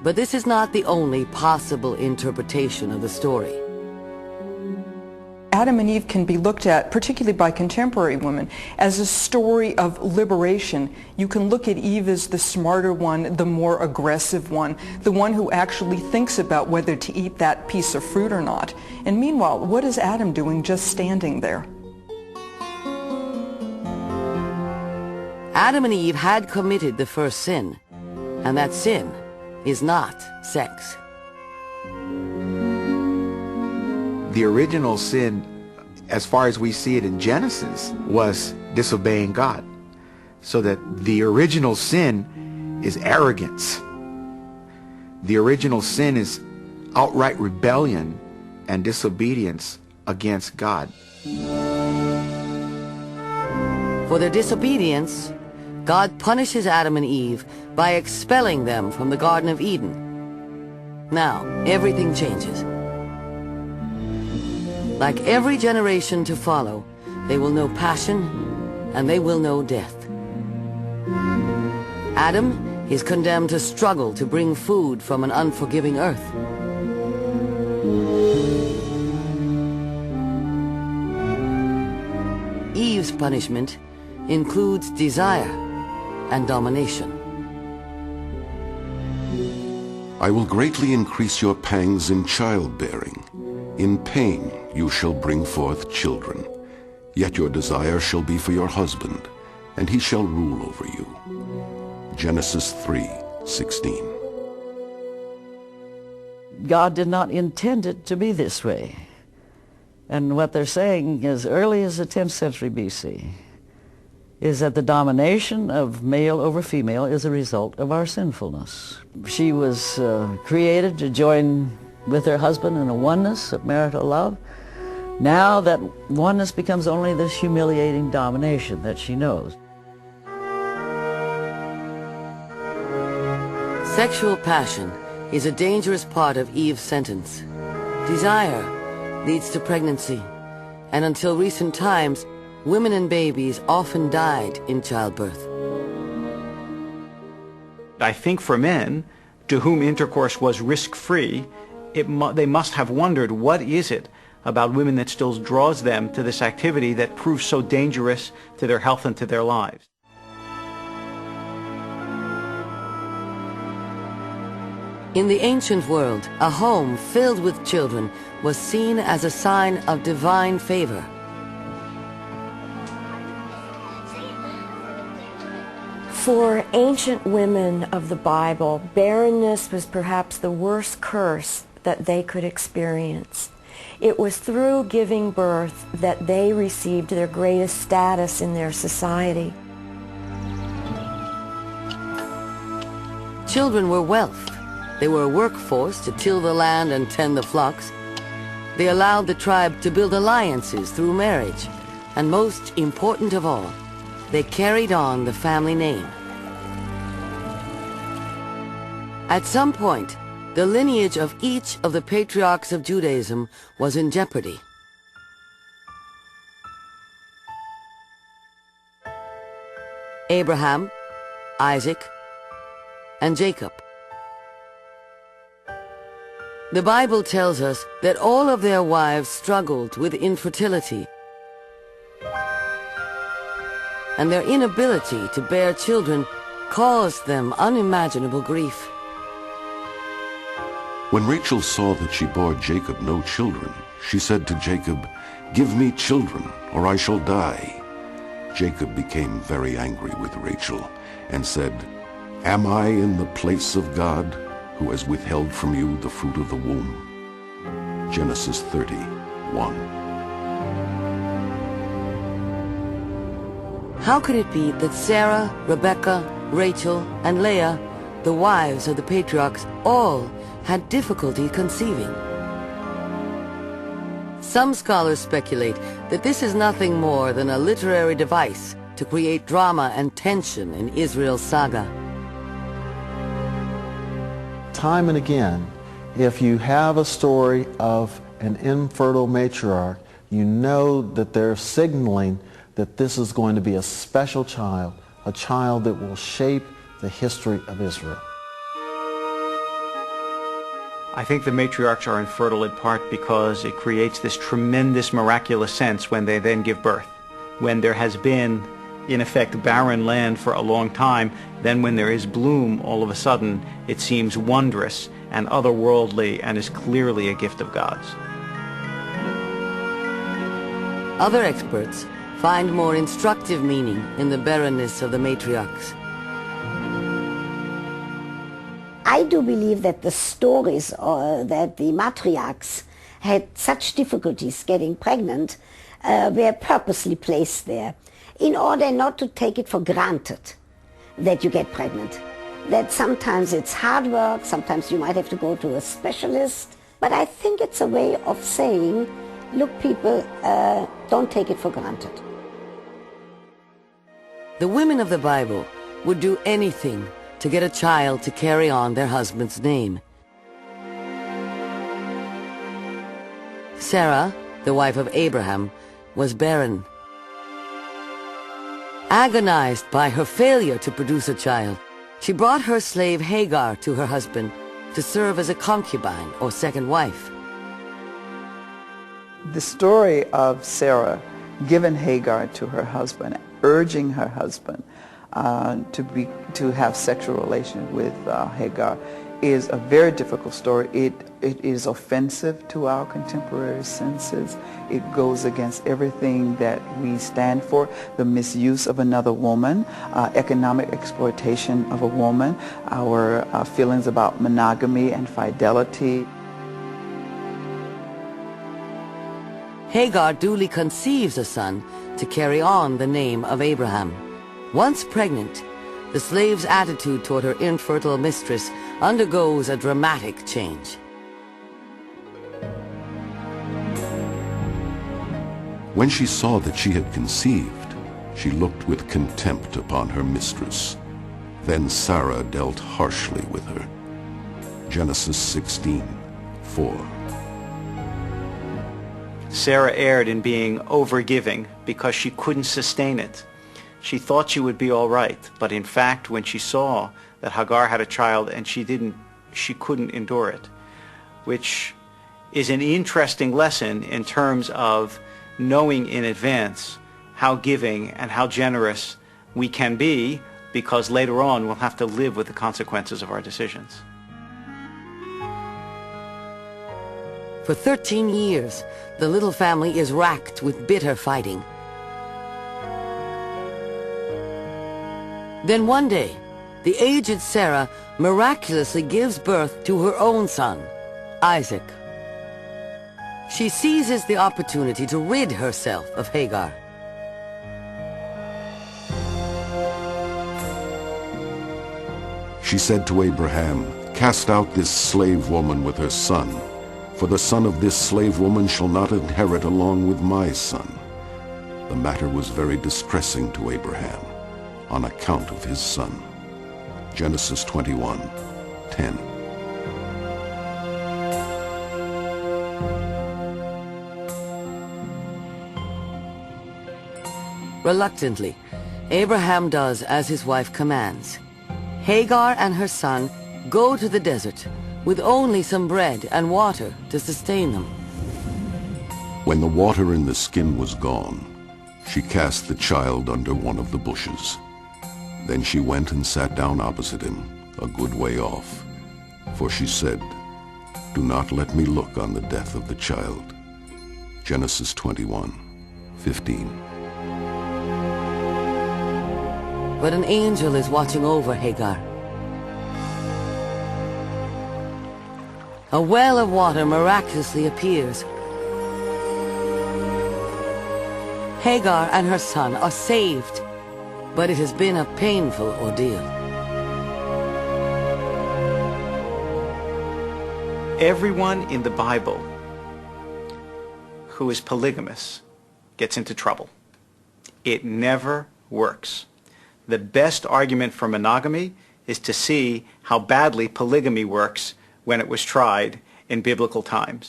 But this is not the only possible interpretation of the story. Adam and Eve can be looked at, particularly by contemporary women, as a story of liberation. You can look at Eve as the smarter one, the more aggressive one, the one who actually thinks about whether to eat that piece of fruit or not. And meanwhile, what is Adam doing just standing there? Adam and Eve had committed the first sin, and that sin is not sex. The original sin, as far as we see it in Genesis, was disobeying God. So that the original sin is arrogance. The original sin is outright rebellion and disobedience against God. For their disobedience, God punishes Adam and Eve by expelling them from the Garden of Eden. Now, everything changes. Like every generation to follow, they will know passion and they will know death. Adam is condemned to struggle to bring food from an unforgiving earth. Eve's punishment includes desire and domination. I will greatly increase your pangs in childbearing. In pain you shall bring forth children. Yet your desire shall be for your husband, and he shall rule over you. Genesis 3:16. God did not intend it to be this way. And what they're saying as early as the 10th century BC is that the domination of male over female is a result of our sinfulness. She was created to join with her husband in a oneness of marital love. Now that oneness becomes only this humiliating domination that she knows. Sexual passion is a dangerous part of Eve's sentence. Desire leads to pregnancy, and until recent times, women and babies often died in childbirth. I think for men, to whom intercourse was risk-free, they must have wondered, what is it about women that still draws them to this activity that proves so dangerous to their health and to their lives? In the ancient world, a home filled with children was seen as a sign of divine favor. For ancient women of the Bible, barrenness was perhaps the worst curse that they could experience. It was through giving birth that they received their greatest status in their society. Children were wealth. They were a workforce to till the land and tend the flocks. They allowed the tribe to build alliances through marriage. And most important of all, they carried on the family name. At some point, the lineage of each of the patriarchs of Judaism was in jeopardy. Abraham, Isaac, and Jacob. The Bible tells us that all of their wives struggled with infertility, and their inability to bear children caused them unimaginable grief. When Rachel saw that she bore Jacob no children, she said to Jacob, "Give me children, or I shall die." Jacob became very angry with Rachel and said, "Am I in the place of God, who has withheld from you the fruit of the womb?" Genesis 30:1. How could it be that Sarah, Rebekah, Rachel, and Leah, the wives of the patriarchs, all had difficulty conceiving? Some scholars speculate that this is nothing more than a literary device to create drama and tension in Israel's saga. Time and again, if you have a story of an infertile matriarch, you know that they're signaling that this is going to be a special child, a child that will shape the history of Israel. I think the matriarchs are infertile in part because it creates this tremendous miraculous sense when they then give birth. When there has been, in effect, barren land for a long time, then when there is bloom, all of a sudden it seems wondrous and otherworldly and is clearly a gift of God's. Other experts find more instructive meaning in the barrenness of the matriarchs. I do believe that the stories that the matriarchs had such difficulties getting pregnant were purposely placed there in order not to take it for granted that you get pregnant. That sometimes it's hard work, sometimes you might have to go to a specialist, but I think it's a way of saying, look people, don't take it for granted. The women of the Bible would do anything to get a child to carry on their husband's name. Sarah, the wife of Abraham, was barren. Agonized by her failure to produce a child, she brought her slave Hagar to her husband to serve as a concubine or second wife. The story of Sarah giving Hagar to her husband, urging her husband to have sexual relations with Hagar, is a very difficult story. It is offensive to our contemporary senses. It goes against everything that we stand for: the misuse of another woman, economic exploitation of a woman, our feelings about monogamy and fidelity. Hagar duly conceives a son to carry on the name of Abraham. Once pregnant, the slave's attitude toward her infertile mistress undergoes a dramatic change. When she saw that she had conceived, she looked with contempt upon her mistress. Then Sarah dealt harshly with her. Genesis 16:4. Sarah erred in being overgiving because she couldn't sustain it. She thought she would be all right, but in fact, when she saw that Hagar had a child and she couldn't endure it, which is an interesting lesson in terms of knowing in advance how giving and how generous we can be, because later on we'll have to live with the consequences of our decisions. For 13 years, the little family is racked with bitter fighting. Then one day, the aged Sarah miraculously gives birth to her own son, Isaac. She seizes the opportunity to rid herself of Hagar. She said to Abraham, "Cast out this slave woman with her son, for the son of this slave woman shall not inherit along with my son." The matter was very distressing to Abraham on account of his son. Genesis 21:10. Reluctantly, Abraham does as his wife commands. Hagar and her son go to the desert with only some bread and water to sustain them. When the water in the skin was gone, she cast the child under one of the bushes. Then she went and sat down opposite him, a good way off. For she said, "Do not let me look on the death of the child." Genesis 21:15. But an angel is watching over Hagar. A well of water miraculously appears. Hagar and her son are saved, but it has been a painful ordeal. Everyone in the Bible who is polygamous gets into trouble. It never works. The best argument for monogamy is to see how badly polygamy works when it was tried in biblical times.